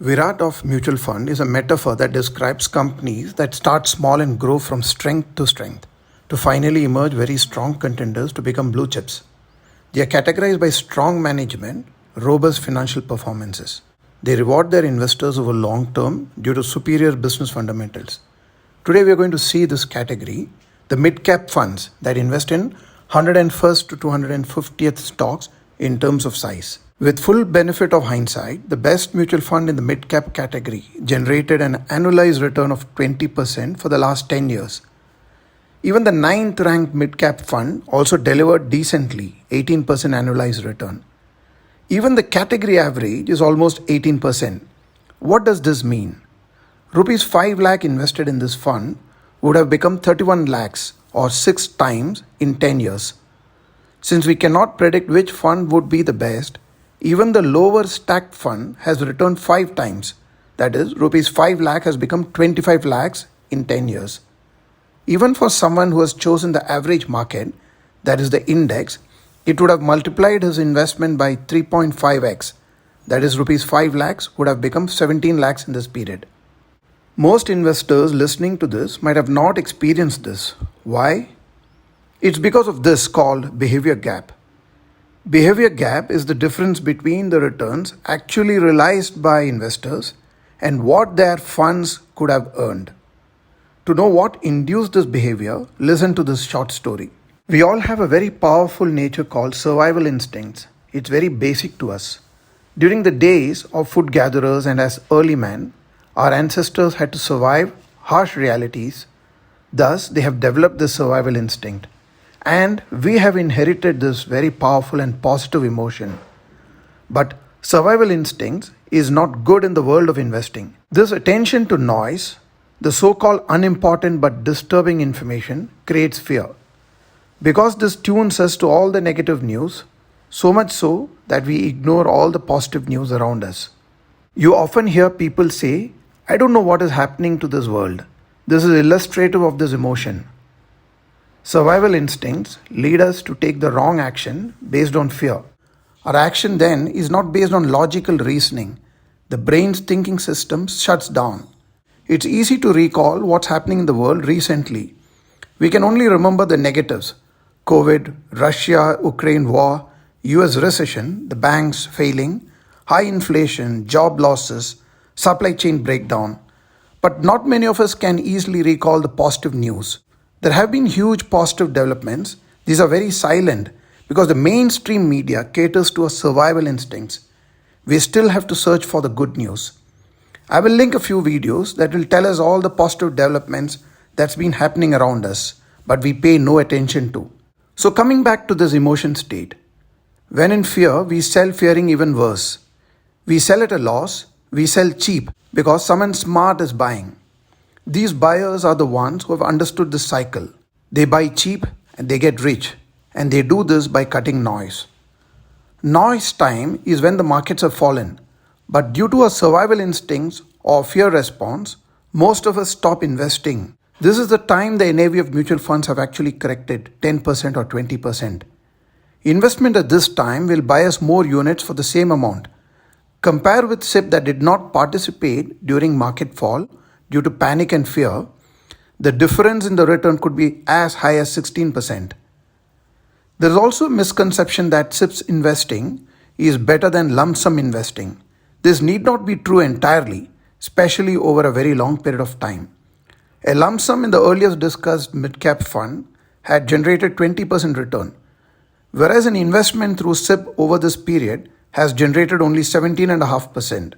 Virat of mutual fund is a metaphor that describes companies that start small and grow from strength to finally emerge very strong contenders to become blue chips. They are categorized by strong management, robust financial performances. They reward their investors over long term due to superior business fundamentals. Today we are going to see this category, the mid-cap funds that invest in 101st to 250th stocks in terms of size. With full benefit of hindsight, the best mutual fund in the mid-cap category generated an annualized return of 20% for the last 10 years. Even the 9th ranked mid-cap fund also delivered decently 18% annualized return. Even the category average is almost 18%. What does this mean? Rupees 5 lakh invested in this fund would have become 31 lakhs or 6 times in 10 years. Since we cannot predict which fund would be the best, even the lower stacked fund has returned 5 times. That is, rupees 5 lakh has become 25 lakhs in 10 years. Even for someone who has chosen the average market, that is the index, it would have multiplied his investment by 3.5x. That is, rupees 5 lakhs would have become 17 lakhs in this period. Most investors listening to this might have not experienced this. Why? It's because of this called behavior gap. Behavior gap is the difference between the returns actually realized by investors and what their funds could have earned. To know what induced this behavior, listen to this short story. We all have a very powerful nature called survival instincts. It's very basic to us. During the days of food gatherers and as early men, our ancestors had to survive harsh realities. Thus, they have developed this survival instinct. And we have inherited this very powerful and positive emotion. But survival instincts is not good in the world of investing. This attention to noise, the so-called unimportant but disturbing information, creates fear. Because this tunes us to all the negative news, so much so that we ignore all the positive news around us. You often hear people say, "I don't know what is happening to this world." This is illustrative of this emotion. Survival instincts lead us to take the wrong action based on fear. Our action then is not based on logical reasoning. The brain's thinking system shuts down. It's easy to recall what's happening in the world recently. We can only remember the negatives: COVID, Russia-Ukraine war, US recession, the banks failing, high inflation, job losses, supply chain breakdown. But not many of us can easily recall the positive news. There have been huge positive developments. These are very silent because the mainstream media caters to our survival instincts. We still have to search for the good news. I will link a few videos that will tell us all the positive developments that's been happening around us, but we pay no attention to. So coming back to this emotion state, when in fear, we sell fearing even worse. We sell at a loss, we sell cheap because someone smart is buying. These buyers are the ones who have understood this cycle. They buy cheap and they get rich, and they do this by cutting noise. Noise time is when the markets have fallen, but due to our survival instincts or fear response, most of us stop investing. This is the time the NAV of mutual funds have actually corrected 10% or 20%. Investment at this time will buy us more units for the same amount. Compare with SIP that did not participate during market fall due to panic and fear. The difference in the return could be as high as 16%. There is also a misconception that SIPs investing is better than lump sum investing. This need not be true entirely, especially over a very long period of time. A lump sum in the earlier discussed mid-cap fund had generated 20% return, whereas an investment through SIP over this period has generated only 17.5%.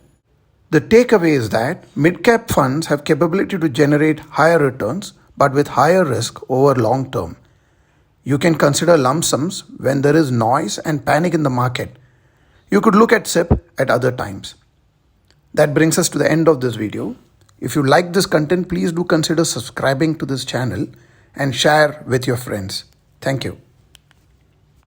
The takeaway is that mid-cap funds have capability to generate higher returns but with higher risk over long term. You can consider lump sums when there is noise and panic in the market. You could look at SIP at other times. That brings us to the end of this video. If you like this content, please do consider subscribing to this channel and share with your friends. Thank you.